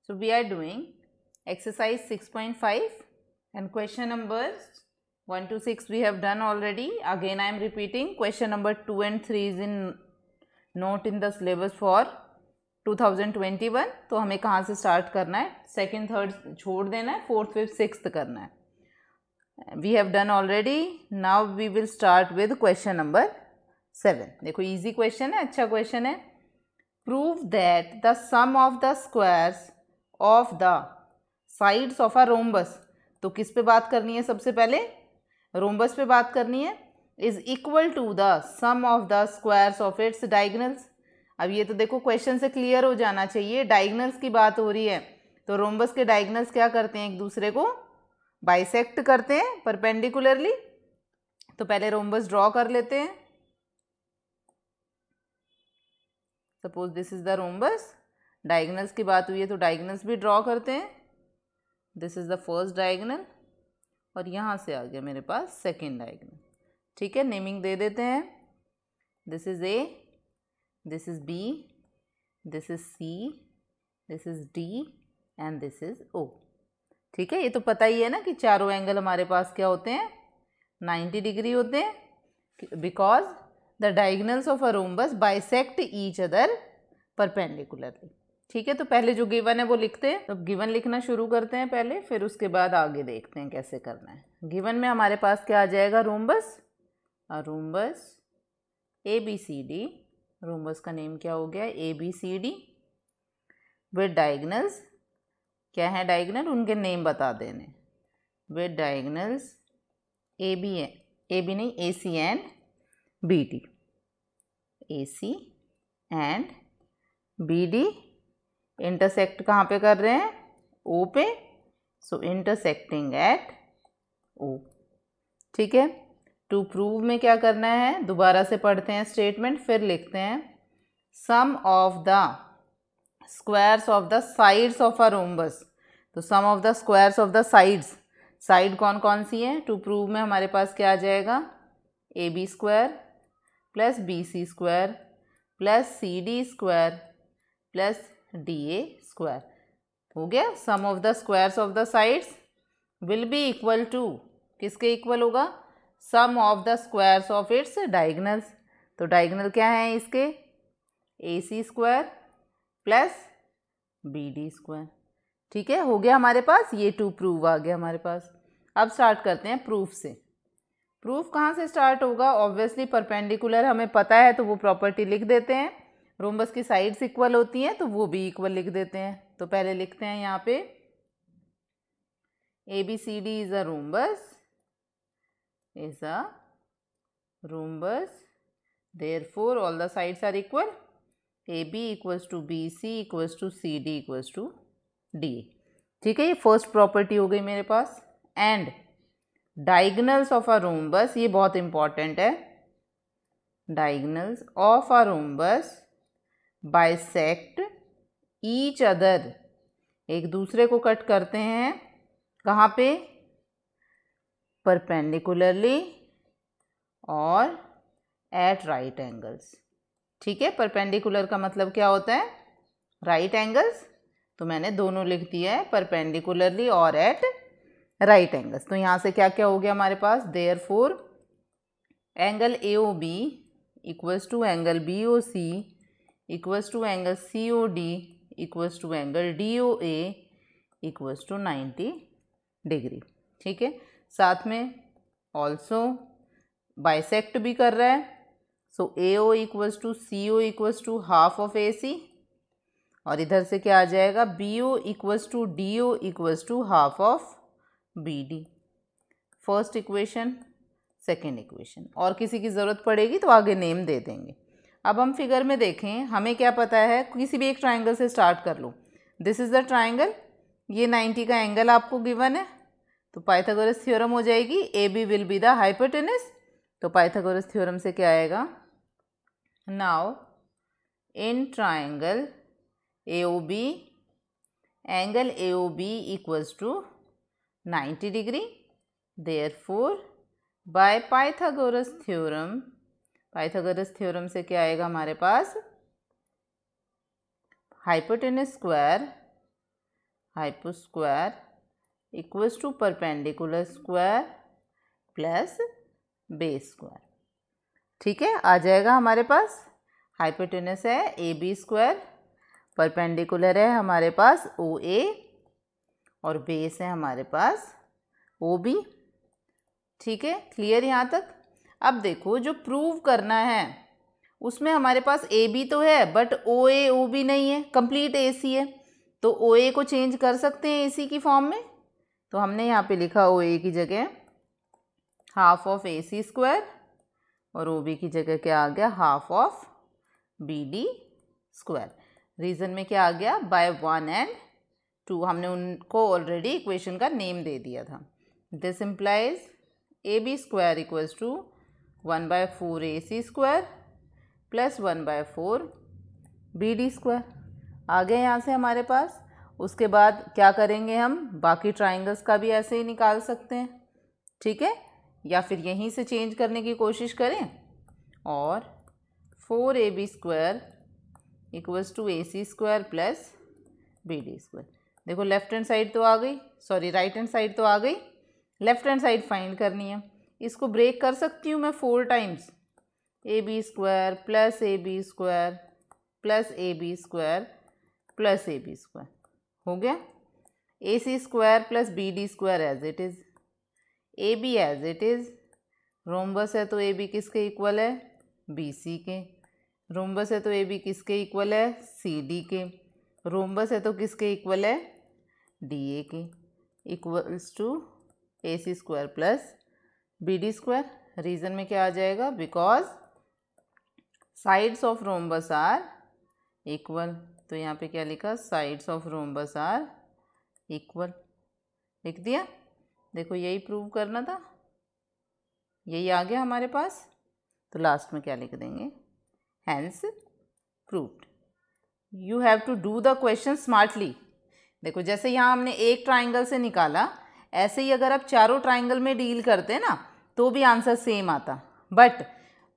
So we are doing exercise 6.5 and question numbers 1 to 6 we have done already. Again I am repeating, question number 2 and 3 is in not in the syllabus for 2021. तो हमें कहाँ से start करना है, second third छोड़ देना है, fourth fifth sixth करना है. We have done already. Now we will start with question number 7. देखो easy question है, अच्छा question है. Prove that the sum of the squares of the sides of a rhombus, तो किस पे बात करनी है, सबसे पहले rhombus पे बात करनी है, is equal to the sum of the squares of its diagonals. अब ये तो देखो क्वेश्चन से क्लियर हो जाना चाहिए, डायगनल्स की बात हो रही है तो रोम्बस के डायगनल्स क्या करते हैं, एक दूसरे को बाइसेक्ट करते हैं परपेंडिकुलरली. तो पहले रोम्बस ड्रॉ कर लेते हैं. Suppose this is the rhombus, diagonals की बात हुई है तो डायगनल्स भी ड्रॉ करते हैं. This is the first diagonal और यहाँ से आ गया मेरे पास सेकेंड डायगनल. ठीक है, नेमिंग दे देते हैं. This is A, this is B, this is C, this is D and this is O. ठीक है, ये तो पता ही है ना कि चारों एंगल हमारे पास क्या होते हैं, 90 डिग्री होते हैं, because the diagonals of a rhombus bisect each other perpendicularly. ठीक है, तो पहले जो गिवन है वो लिखते हैं. तो गिवन लिखना शुरू करते हैं पहले, फिर उसके बाद आगे देखते हैं कैसे करना है. गिवन में हमारे पास क्या आ जाएगा, rhombus, rhombus A B C D. Rhombus का नेम क्या हो गया, A B C D, with diagonals. क्या है डायगनल, उनके नेम बता देने. विद डायगनल्स ए बी नहीं, A C and B D. A C and B D intersect कहाँ पे कर रहे हैं, ओ पे. So intersecting at O. ठीक है, टू प्रूव में क्या करना है, दोबारा से पढ़ते हैं स्टेटमेंट, फिर लिखते हैं sum of the squares of the sides of a rhombus. तो sum of the squares of the sides, side कौन कौन सी हैं, टू प्रूव में हमारे पास क्या आ जाएगा, A B square plus B C square plus C D square plus D A square. हो गया. Sum of the squares of the sides will be equal to, किसके इक्वल होगा, sum of the squares of its diagonals. तो diagonal क्या है इसके, A C square plus B D square. ठीक है, हो गया हमारे पास, ये टू प्रूव आ गया हमारे पास. अब स्टार्ट करते हैं प्रूफ से. प्रूफ कहाँ से स्टार्ट होगा, ऑब्वियसली परपेंडिकुलर हमें पता है तो वो प्रॉपर्टी लिख देते हैं. रोम्बस की साइड्स इक्वल होती हैं तो वो भी इक्वल लिख देते हैं. तो पहले लिखते हैं यहाँ पे A B C D is a rhombus, is a rhombus, therefore all the sides are equal. AB equals to BC equals to CD equals to DA. ठीक है, ये फर्स्ट प्रॉपर्टी हो गई मेरे पास. And diagonals of a rhombus, ये बहुत important है, diagonals of a rhombus bisect each other, एक दूसरे को कट करते हैं कहाँ पे, परपेंडिकुलरली और एट राइट एंगल्स. ठीक है, परपेंडिकुलर का मतलब क्या होता है, राइट एंगल्स. तो मैंने दोनों लिख दिया है, परपेंडिकुलरली और एट राइट एंगल्स. तो यहाँ से क्या क्या हो गया हमारे पास, therefore angle A O B equals to angle B O C equals to angle C O D equals to angle D O A equals to 90 degree. ठीक है, साथ में ऑल्सो बाइसेक्ट भी कर रहा है. So A O equals to C O equals to half of A C, और इधर से क्या आ जाएगा, B O equals to D O equals to half of B D. First equation, second equation. और किसी की ज़रूरत पड़ेगी तो आगे नेम दे देंगे. अब हम फिगर में देखें, हमें क्या पता है, किसी भी एक ट्राइंगल से स्टार्ट कर लो. दिस इज़ द ट्राइंगल, ये 90 का एंगल आपको गिवन है. तो पाइथागोरस थ्योरम हो जाएगी, A B will be the hypotenuse. तो पाइथागोरस थ्योरम से क्या आएगा, now in triangle A O B, angle A O B equals to 90 degree. Therefore by Pythagoras theorem, Pythagoras theorem से क्या आएगा हमारे पास, hypotenuse square hypo square equals to perpendicular square plus base square. ठीक है, आ जाएगा हमारे पास। हाइपोटेनस है ए बी स्क्वायर, परपेंडिकुलर है हमारे पास ओ ए, और बेस है हमारे पास ओ बी। ठीक है, क्लियर यहाँ तक। अब देखो जो प्रूव करना है उसमें हमारे पास ए बी तो है but O A O B नहीं है, कंप्लीट ए सी है, तो ओ ए को चेंज कर सकते हैं ए सी की फॉर्म में। तो हमने यहाँ पे लिखा ओ ए की जगह half of A C square और ओ बी की जगह क्या आ गया, half of B D square. Reason में क्या आ गया, बाय 1 and 2, हमने उनको ऑलरेडी इक्वेशन का नेम दे दिया था। This implies A B square equals to 1/4 A C square plus 1/4 B D square. आ गए यहाँ से हमारे पास। उसके बाद क्या करेंगे, हम बाकी ट्राइंगल्स का भी ऐसे ही निकाल सकते हैं। ठीक है, या फिर यहीं से चेंज करने की कोशिश करें और 4ab square equals to A C square plus B D square. देखो लेफ्ट हैंड साइड तो आ गई, सॉरी राइट हैंड साइड तो आ गई, लेफ्ट हैंड साइड फाइंड करनी है। इसको ब्रेक कर सकती हूँ मैं 4 times, A B square plus A B square plus A B square plus A B square, हो गया। A C square plus B D square as it is, A B as it is, rhombus है तो A B किसके equal है, B C के। Rhombus है तो A B किसके इक्वल है, सी डी के। रोम्बस है तो किसके इक्वल है, डी ए के। Equals to A C square plus B D square. Reason में क्या आ जाएगा, because sides of rhombus are equal. तो यहाँ पे क्या लिखा, sides of rhombus are equal, लिख दिया। देखो यही प्रूव करना था, यही आ गया हमारे पास। तो लास्ट में क्या लिख देंगे, hence proved. You have to do the question smartly. देखो जैसे यहाँ हमने एक ट्राइंगल से निकाला, ऐसे ही अगर आप चारों ट्राइंगल में डील करते ना तो भी आंसर सेम आता, बट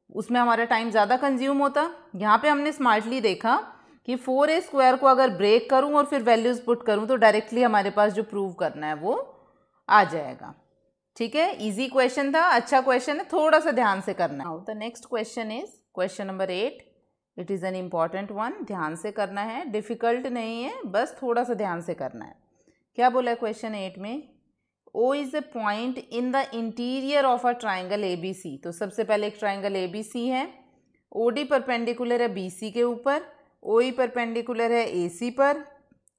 उसमें हमारा टाइम ज़्यादा कंज्यूम होता। यहाँ पे हमने स्मार्टली देखा कि 4a स्क्वायर को अगर ब्रेक करूँ और फिर वैल्यूज़ पुट करूँ तो डायरेक्टली हमारे पास जो प्रूव करना है वो आ जाएगा। ठीक है, इजी क्वेश्चन था, अच्छा क्वेश्चन है, थोड़ा सा ध्यान से करना है। The next question is question number 8। It is an important one, ध्यान से करना है, डिफ़िकल्ट नहीं है, बस थोड़ा सा ध्यान से करना है। क्या बोला है क्वेश्चन 8 में, O is a point in the interior of a triangle A B C. तो सबसे पहले एक ट्राइंगल ए बी सी है, ओ डी परपेंडिकुलर है बी सी के ऊपर, ओ ई परपेंडिकुलर है ए सी पर,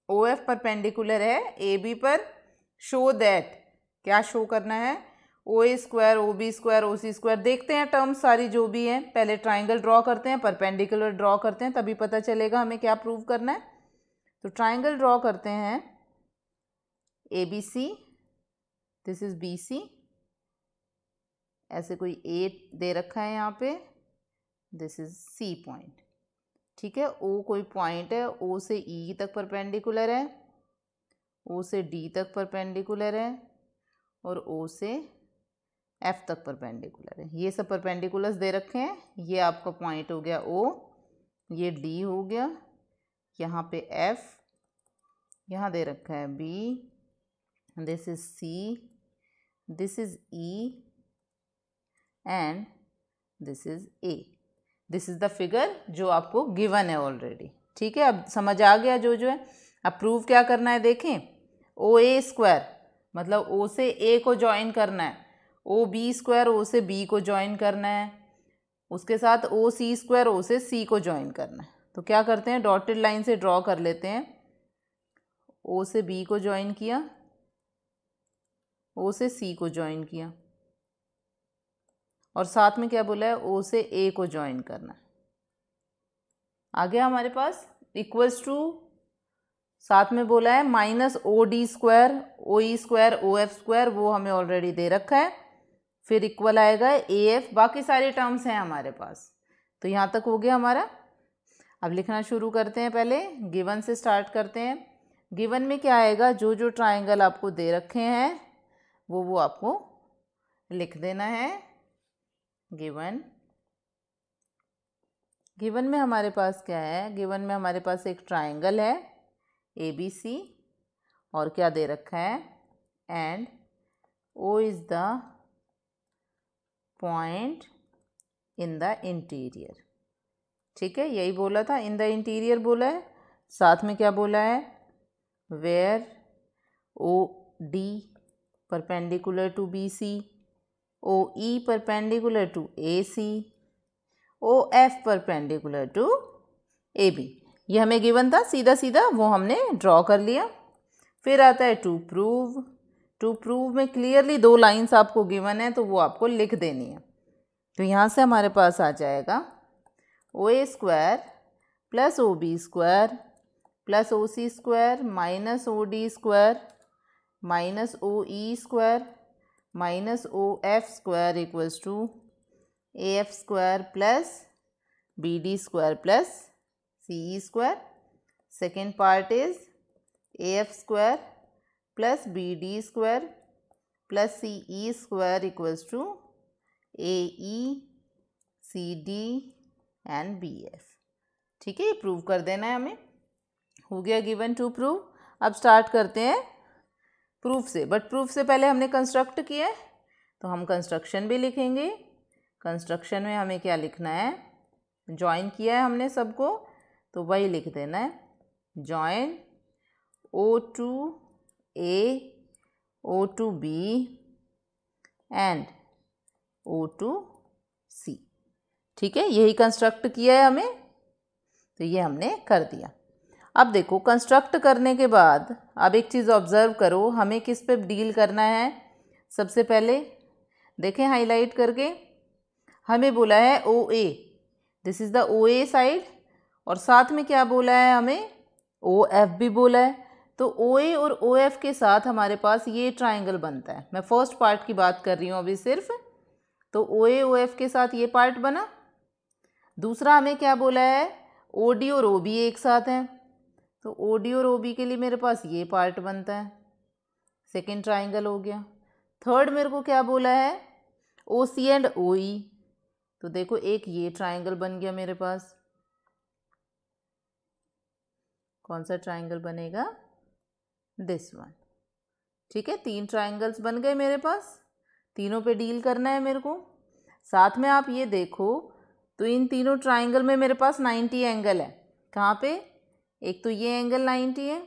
ओ एफ परपेंडिकुलर है ए बी पर। शो दैट, क्या शो करना है, O A square O B square O C square. देखते हैं टर्म्स सारी जो भी हैं, पहले ट्राइंगल ड्रॉ करते हैं, परपेंडिकुलर ड्रॉ करते हैं, तभी पता चलेगा हमें क्या प्रूव करना है। तो ट्राइंगल ड्रॉ करते हैं, A B C, this is B C, ऐसे कोई ए दे रखा है यहाँ पे, दिस इज सी पॉइंट। ठीक है, ओ कोई पॉइंट है, ओ से ई तक परपेंडिकुलर है, ओ से डी तक परपेंडिकुलर है, और ओ से एफ तक परपेंडिकुलर है। ये सब परपेंडिकुलर्स दे रखे हैं। ये आपका पॉइंट हो गया ओ, ये डी हो गया, यहाँ पे एफ, यहाँ दे रखा है B, this is C, this is E and this is A. This is the figure जो आपको गिवन है ऑलरेडी। ठीक है, अब समझ आ गया जो है। अब प्रूव क्या करना है, देखें, ओ ए स्क्वायर मतलब ओ से ए को ज्वाइन करना है, ओ बी स्क्वायर ओ से बी को ज्वाइन करना है, उसके साथ ओ सी स्क्वायर ओ से सी को ज्वाइन करना है। तो क्या करते हैं, डॉटेड लाइन से ड्रॉ कर लेते हैं। ओ से बी को ज्वाइन किया, ओ से सी को ज्वाइन किया, और साथ में क्या बोला है, ओ से ए को ज्वाइन करना है। आ गया हमारे पास। इक्वल्स टू साथ में बोला है minus O D square O E square O F square, वो हमें ऑलरेडी दे रखा है। फिर इक्वल आएगा ए एफ, बाकी सारे टर्म्स हैं हमारे पास। तो यहाँ तक हो गया हमारा। अब लिखना शुरू करते हैं, पहले गिवन से स्टार्ट करते हैं। गिवन में क्या आएगा, जो ट्राइंगल आपको दे रखे हैं वो आपको लिख देना है। गिवन में हमारे पास क्या है, गिवन में हमारे पास एक ट्राइंगल है ए बी सी, और क्या दे रखा है, and O is the point in the interior. ठीक है, यही बोला था, इन द इंटीरियर बोला है, साथ में क्या बोला है, where OD perpendicular to BC, OE perpendicular to AC, OF perpendicular to AB। ये हमें गिवन था, सीधा सीधा वो हमने ड्रॉ कर लिया। फिर आता है टू प्रूव। टू प्रूव में क्लियरली 2 लाइंस आपको गिवन है, तो वो आपको लिख देनी है। तो यहाँ से हमारे पास आ जाएगा OA square plus OB square plus OC square minus OD square minus OE square minus OF square equals to AF square plus BD square plus CE square. Second part is AF square plus BD square plus CE square equals to AE CD and BF। ठीक है, ये prove कर देना है हमें। हो गया given to prove. अब स्टार्ट करते हैं प्रूफ से, बट प्रूफ से पहले हमने कंस्ट्रक्ट किया है, तो हम कंस्ट्रक्शन भी लिखेंगे। कंस्ट्रक्शन में हमें क्या लिखना है, जॉइन किया है हमने सबको, तो वही लिख देना है, join O2A O2B and O2C। ठीक है, यही कंस्ट्रक्ट किया है हमें, तो ये हमने कर दिया। अब देखो कंस्ट्रक्ट करने के बाद अब एक चीज़ ऑब्जर्व करो, हमें किस पे डील करना है। सबसे पहले देखें हाईलाइट करके, हमें बोला है OA, this is the OA side, और साथ में क्या बोला है हमें, OF भी बोला है। तो OA और OF के साथ हमारे पास ये ट्राइंगल बनता है। मैं फर्स्ट पार्ट की बात कर रही हूँ अभी सिर्फ। तो OA OF के साथ ये पार्ट बना। दूसरा हमें क्या बोला है, OD और OB एक साथ हैं, तो OD और OB के लिए मेरे पास ये पार्ट बनता है, सेकेंड ट्राइंगल हो गया। थर्ड मेरे को क्या बोला है, OC एंड OE, तो देखो एक ये ट्राइंगल बन गया मेरे पास। कौन सा ट्राइंगल बनेगा, दिस वन। ठीक है, 3 ट्राइंगल्स बन गए मेरे पास, तीनों पे डील करना है मेरे को। साथ में आप ये देखो, तो इन तीनों ट्राइंगल में मेरे पास 90 एंगल है। कहाँ पे, एक तो ये एंगल 90 है,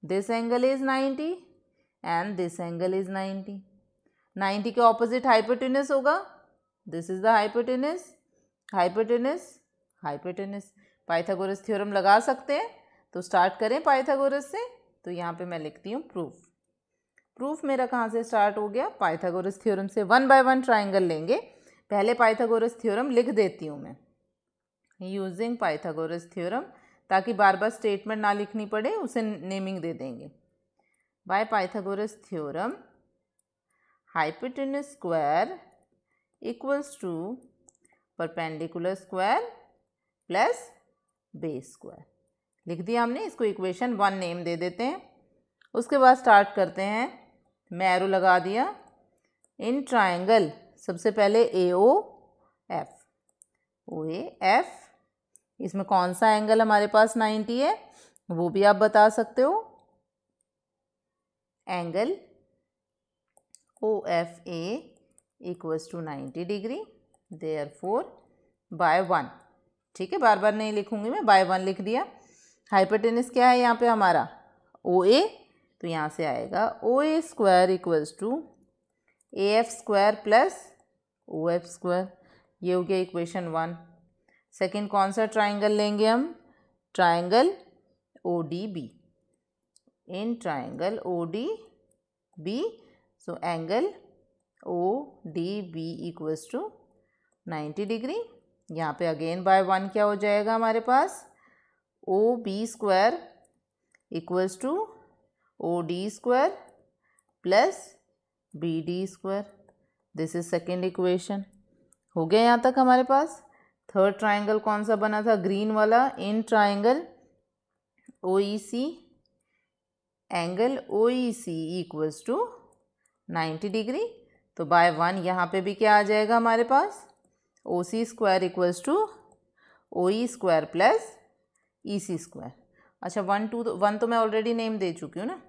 this angle is 90 and this angle is 90। 90 के ऑपोजिट हाइपोटेनस होगा, this is the hypotenuse, hypotenuse, hypotenuse. Pythagoras theorem लगा सकते हैं, तो स्टार्ट करें पाइथागोरस से। तो यहाँ पे मैं लिखती हूँ प्रूफ। प्रूफ मेरा कहाँ से स्टार्ट हो गया, पाइथागोरस थ्योरम से। 1 बाय 1 ट्राइंगल लेंगे। पहले पाइथागोरस थ्योरम लिख देती हूँ मैं, यूजिंग पाइथागोरस थ्योरम, ताकि बार बार स्टेटमेंट ना लिखनी पड़े, उसे नेमिंग दे देंगे। By Pythagoras theorem hypotenuse square equals to perpendicular square plus base square. लिख दिया हमने, इसको इक्वेशन 1 नेम दे देते हैं। उसके बाद स्टार्ट करते हैं, मैं एरो लगा दिया। इन ट्राइंगल सबसे पहले AOF, OAF, इसमें कौन सा एंगल हमारे पास 90 है वो भी आप बता सकते हो, angle OFA equals to 90 degree, therefore by 1। ठीक है, बार बार नहीं लिखूंगी मैं, बाय 1 लिख दिया। हाइपोटेनस क्या है यहाँ पे हमारा, OA, तो यहाँ से आएगा OA square equals to AF square plus OF square. ये हो गया इक्वेशन 1। सेकेंड कौन सा ट्राइंगल लेंगे हम, triangle ODB। In triangle ODB, so angle ODB equals to 90 degree. यहाँ पे अगेन बाय 1 क्या हो जाएगा हमारे पास, OB square equals to OD square plus BD square. This is second equation. हो गया यहाँ तक हमारे पास। थर्ड ट्राइंगल कौन सा बना था, ग्रीन वाला। In triangle OEC, angle OEC equals to 90 degree, तो बाय 1 यहाँ पे भी क्या आ जाएगा हमारे पास, OC square equals to OE square plus EC square. अच्छा 1 तो मैं ऑलरेडी नेम दे चुकी हूँ ना,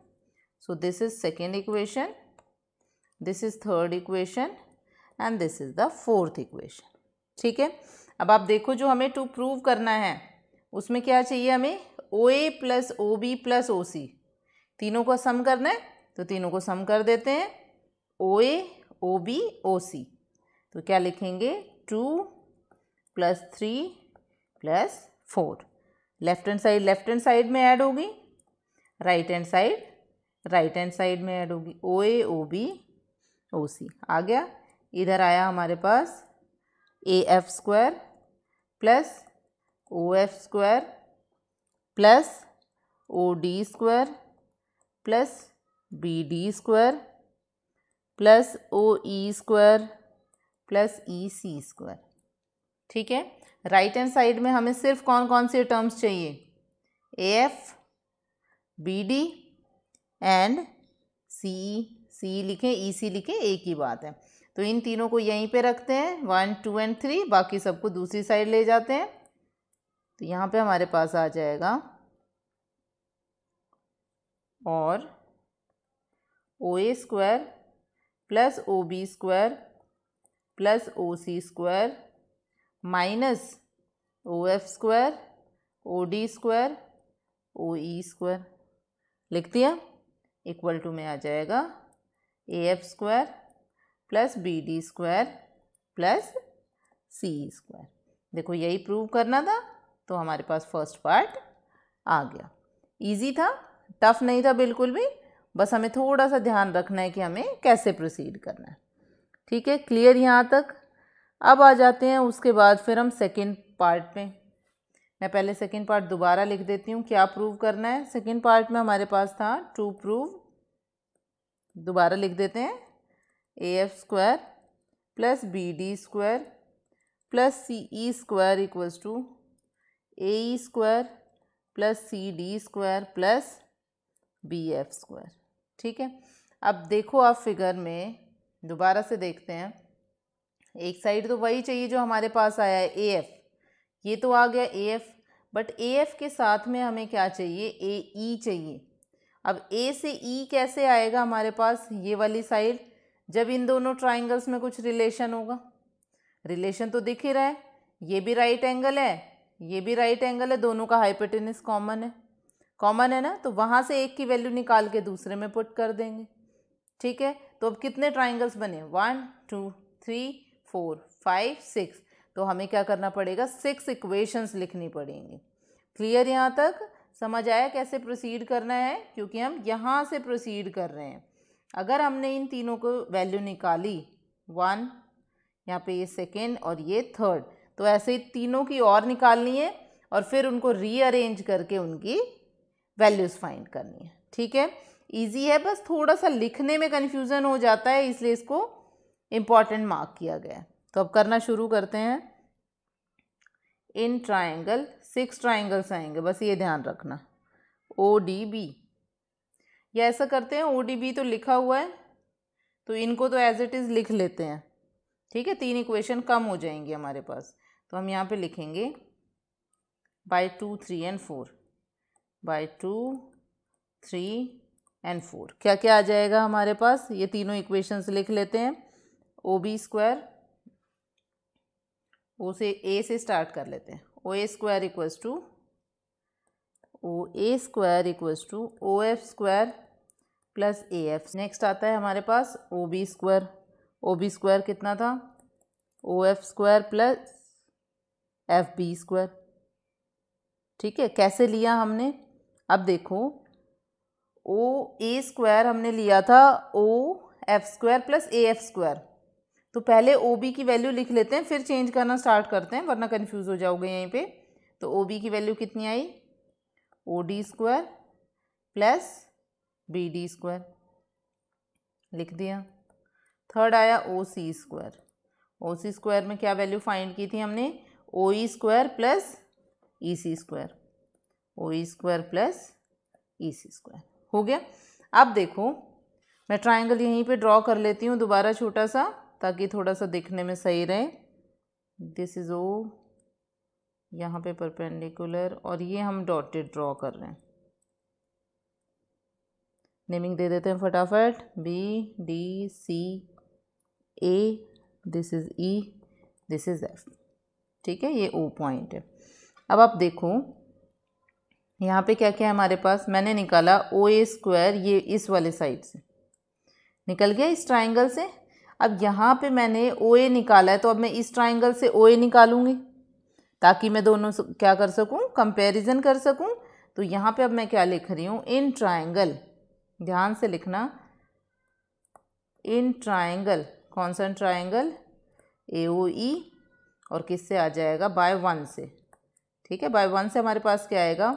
so this is second equation, this is third equation and this is the fourth equation. ठीक है, अब आप देखो जो हमें टू प्रूव करना है उसमें क्या चाहिए, हमें O A plus O B plus O C, तीनों को सम करना है, तो तीनों को सम कर देते हैं, ओ ए ओ बी ओ सी। तो क्या लिखेंगे, 2 + 3 + 4। लेफ्ट हैंड साइड में ऐड होगी, राइट हैंड साइड में ऐड होगी, ओ ए ओ बी ओ सी आ गया। इधर आया हमारे पास A F square plus O F square plus O D square plus B D square plus O E square plus E C square. ठीक है, राइट हैंड साइड में हमें सिर्फ कौन कौन से टर्म्स चाहिए, A F B D and C लिखें, ई सी लिखें, एक ही बात है। तो इन तीनों को यहीं पे रखते हैं, 1 2 एंड 3, बाकी सबको दूसरी साइड ले जाते हैं। तो यहाँ पे हमारे पास आ जाएगा और O A square plus O B square plus O C square minus O F square O D square O E square लिख दिया, इक्वल टू में आ जाएगा A F square plus B D square plus C square. देखो यही prove करना था, तो हमारे पास फर्स्ट पार्ट आ गया। इजी था, टफ नहीं था बिल्कुल भी, बस हमें थोड़ा सा ध्यान रखना है कि हमें कैसे प्रोसीड करना है। ठीक है, क्लियर यहाँ तक। अब आ जाते हैं उसके बाद फिर हम सेकेंड पार्ट पे। मैं पहले सेकेंड पार्ट दोबारा लिख देती हूँ, क्या प्रूव करना है। सेकेंड पार्ट में हमारे पास था टू प्रूव, दोबारा लिख देते हैं, A F square plus B D square plus C E square equals to A E square plus C D square plus B F square. ठीक है, अब देखो आप फिगर में दोबारा से देखते हैं, एक साइड तो वही चाहिए जो हमारे पास आया है ए एफ, ये तो आ गया A F, but A F के साथ में हमें क्या चाहिए, ए ई चाहिए। अब ए से ई कैसे आएगा हमारे पास, ये वाली साइड, जब इन दोनों ट्राइंगल्स में कुछ रिलेशन होगा। रिलेशन तो दिख ही रहा है, ये भी राइट एंगल है, ये भी राइट एंगल है, दोनों का हाइपोटेनस कॉमन है ना, तो वहाँ से एक की वैल्यू निकाल के दूसरे में पुट कर देंगे। ठीक है, तो अब कितने ट्राइंगल्स बने, 1 2 3 4 5 6, तो हमें क्या करना पड़ेगा, 6 इक्वेशंस लिखनी पड़ेंगी। क्लियर यहाँ तक, समझ आया कैसे प्रोसीड करना है, क्योंकि हम यहाँ से प्रोसीड कर रहे हैं। अगर हमने इन तीनों को वैल्यू निकाली, 1 यहाँ पे ये सेकेंड और ये थर्ड, तो ऐसे ही तीनों की और निकालनी है और फिर उनको रीअरेंज करके उनकी वैल्यूज़ फाइंड करनी है। ठीक है, इजी है, बस थोड़ा सा लिखने में कन्फ्यूज़न हो जाता है, इसलिए इसको इम्पॉर्टेंट मार्क किया गया है। तो अब करना शुरू करते हैं। इन ट्राइंगल 6 ट्राइंगल्स आएंगे, बस ये ध्यान रखना, ओ डी बी, या ऐसा करते हैं, ओ डी बी तो लिखा हुआ है तो इनको तो एज इट इज़ लिख लेते हैं। ठीक है, 3 इक्वेशन कम हो जाएंगी हमारे पास, तो हम यहाँ पे लिखेंगे बाय 2 3 एंड 4, बाय 2 3 एंड 4। क्या क्या आ जाएगा हमारे पास, ये तीनों इक्वेशंस लिख लेते हैं। ओ बी स्क्वायर, ओ से ए से स्टार्ट कर लेते हैं, O A square equals to O F square plus A F. Next आता है हमारे पास ओ बी स्क्वायर कितना था, O F square plus F B square. ठीक है, कैसे लिया हमने, अब देखो, ओ ए स्क्वायर हमने लिया था O F square plus A F square, तो पहले ओ बी की वैल्यू लिख लेते हैं, फिर चेंज करना स्टार्ट करते हैं, वरना कन्फ्यूज़ हो जाओगे यहीं पे। तो ओ बी की वैल्यू कितनी आई, O D square plus B D square लिख दिया। थर्ड आया ओ सी स्क्वायर में क्या वैल्यू फाइंड की थी हमने, ओ E square plus E C square, O E square plus E C square हो गया। अब देखो मैं ट्राइंगल यहीं पे ड्रॉ कर लेती हूँ दोबारा छोटा सा, ताकि थोड़ा सा दिखने में सही रहे। दिस इज़ ओ, यहाँ पे परपेंडिकुलर, और ये हम डॉटेड ड्रॉ कर रहे हैं। नेमिंग दे देते हैं फटाफट, B D C A, this is E, this is F. ठीक है, ये ओ पॉइंट है। अब आप देखो यहाँ पे क्या क्या है हमारे पास, मैंने निकाला ओ ए स्क्वायर, ये इस वाले साइड से निकल गया इस ट्राइंगल से। अब यहाँ पे मैंने ओ ए निकाला है, तो अब मैं इस ट्राइंगल से ओ ए निकालूंगी ताकि मैं दोनों क्या कर सकूँ, कंपैरिजन कर सकूँ। तो यहाँ पे अब मैं क्या लिख रही हूँ, इन ट्राइंगल, ध्यान से लिखना, इन ट्राइंगल, कौन सा ट्राइंगल, ए ओ ई, और किससे आ जाएगा, बाय 1 से। ठीक है, बाय 1 से हमारे पास क्या आएगा,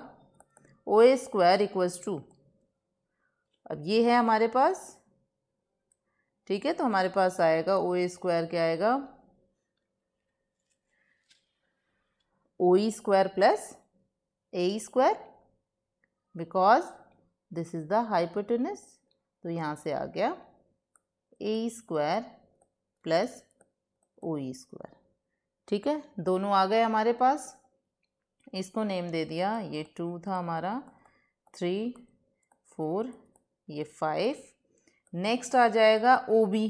ओ ए स्क्वायर इक्वल्स टू, अब ये है हमारे पास। ठीक है, तो हमारे पास आएगा ओ ए स्क्वायर, क्या आएगा, O E square plus A square, because this is the hypotenuse. तो यहाँ से आ गया A square plus O E square. ठीक है, दोनों आ गए हमारे पास। इसको नेम दे दिया, ये 2 था हमारा, 3 4, ये 5। नेक्स्ट आ जाएगा ओ बी।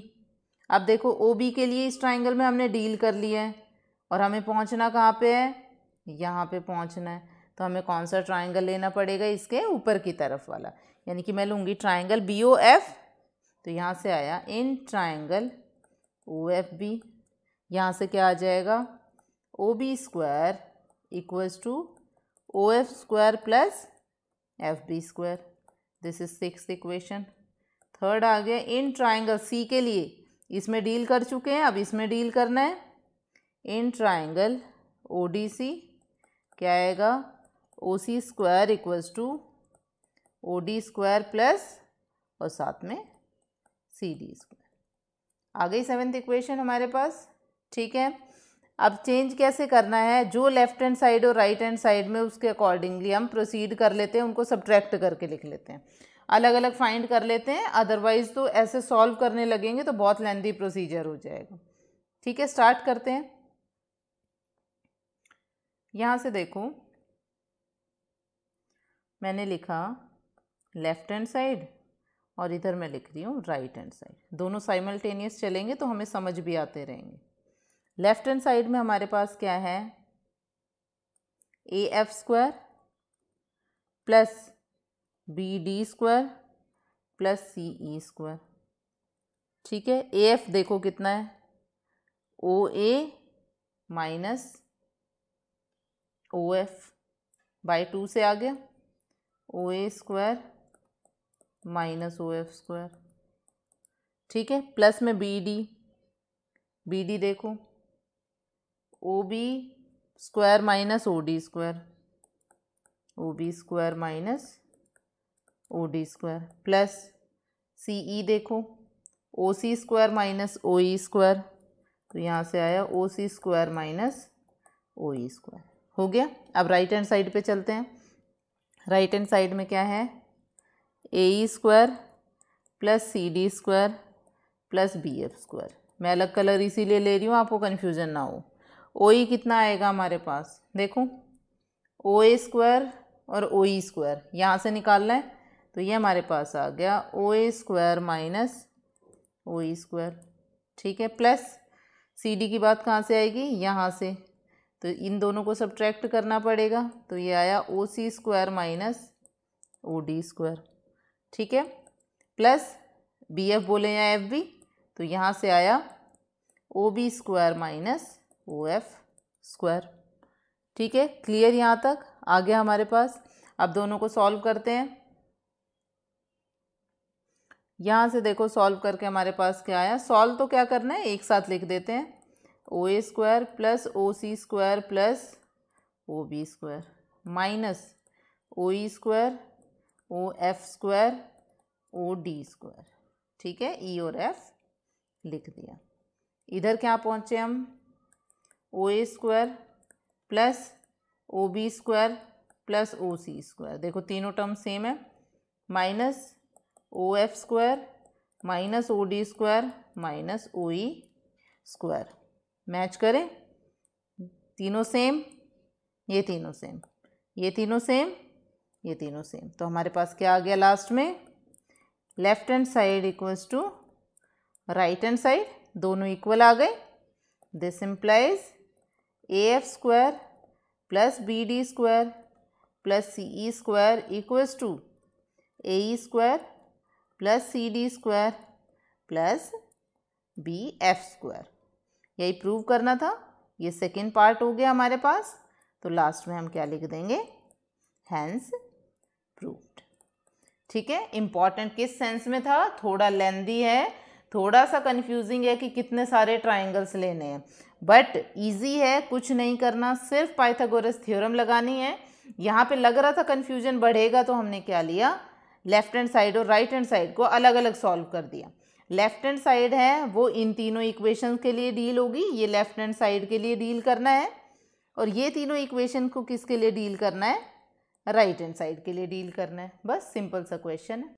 अब देखो ओ बी के लिए इस ट्राइंगल में हमने डील कर लिया है और हमें पहुंचना कहाँ पे है, यहाँ पे पहुंचना है। तो हमें कौन सा ट्राइंगल लेना पड़ेगा, इसके ऊपर की तरफ वाला, यानी कि मैं लूँगी ट्राइंगल बी ओ एफ। तो यहाँ से आया in triangle O F B, यहाँ से क्या आ जाएगा, O B square equals to O F square plus F B square. This is 6th equation. Third आ गया इन ट्राइंगल सी के लिए, इसमें डील कर चुके हैं, अब इसमें डील करना है। इन ट्राइंगल ओ डी सी क्या आएगा, O C square equals to O D square plus और साथ में सी डी स्क्वायर। आ गई 7th इक्वेशन हमारे पास। ठीक है, अब चेंज कैसे करना है, जो लेफ्ट हैंड साइड और राइट हैंड साइड में उसके अकॉर्डिंगली हम प्रोसीड कर लेते हैं, उनको सब्ट्रैक्ट करके लिख लेते हैं, अलग अलग फाइंड कर लेते हैं। अदरवाइज तो ऐसे सॉल्व करने लगेंगे तो बहुत लेंथी प्रोसीजर हो जाएगा। ठीक है, स्टार्ट करते हैं। यहाँ से देखो मैंने लिखा लेफ्ट हैंड साइड और इधर मैं लिख रही हूँ राइट हैंड साइड, दोनों साइमल्टेनियस चलेंगे तो हमें समझ भी आते रहेंगे। लेफ्ट हैंड साइड में हमारे पास क्या है, A F square plus B D square plus C E square. ठीक है, ए एफ देखो कितना है, O A minus O F by 2 से आ गया, O A square minus O F square. ठीक है, प्लस में बी डी देखो, O B square minus O D square, O B square minus O D square, plus C E देखो, O C square minus O E square. तो यहाँ से आया O C square minus O E square. हो गया। अब right hand side पे चलते हैं। राइट हैंड साइड में क्या है, A E square plus C D square plus B F square. मैं अलग कलर इसीलिए ले रही हूँ, आपको कन्फ्यूजन ना हो। ओ ई कितना आएगा हमारे पास, देखो ओ ए स्क्वायर और ओ ई स्क्वायर यहाँ से निकालना है, तो ये हमारे पास आ गया O A square minus O E square. ठीक है, प्लस सी डी की बात कहाँ से आएगी, यहाँ से, तो इन दोनों को सब्ट्रैक्ट करना पड़ेगा। तो ये आया O C square minus O D square. ठीक है, प्लस बी एफ बोले या एफ बी, तो यहाँ से आया O B square minus O F square. ठीक है, क्लियर यहाँ तक आ गया हमारे पास। अब दोनों को सॉल्व करते हैं। यहाँ से देखो सॉल्व करके हमारे पास क्या आया, सॉल्व तो क्या करना है, एक साथ लिख देते हैं, O A square plus O C square plus O B square minus O E square O F square O D square. ठीक है, ई और एफ लिख दिया। इधर क्या पहुँचे हम, O A square plus O B square plus O C square, देखो तीनों टर्म सेम है, minus O F square minus O D square minus O E square. Match करें, तीनों सेम, ये तीनों सेम, ये तीनों सेम, ये तीनों सेम, तो हमारे पास क्या आ गया लास्ट में, left hand side equals to right hand side, दोनों इक्वल आ गए। This implies AF square plus BD square plus CE square equals to AE square plus CD square plus BF square. यही प्रूव करना था। ये second part हो गया हमारे पास। तो लास्ट में हम क्या लिख देंगे, हैंस प्रूव्ड। ठीक है, इम्पॉर्टेंट किस सेंस में था, थोड़ा लेंदी है, थोड़ा सा कंफ्यूजिंग है कि कितने सारे ट्राइंगल्स लेने हैं, बट इजी है, कुछ नहीं करना, सिर्फ पाइथागोरस थ्योरम लगानी है। यहाँ पे लग रहा था कंफ्यूजन बढ़ेगा तो हमने क्या लिया, लेफ्ट हैंड साइड और राइट हैंड साइड को अलग अलग सॉल्व कर दिया। लेफ्ट हैंड साइड है वो इन तीनों इक्वेशन के लिए डील होगी, ये लेफ्ट हैंड साइड के लिए डील करना है, और ये तीनों इक्वेशन को किसके लिए डील करना है, राइट हैंड साइड के लिए डील करना है। बस सिंपल सा क्वेश्चन है।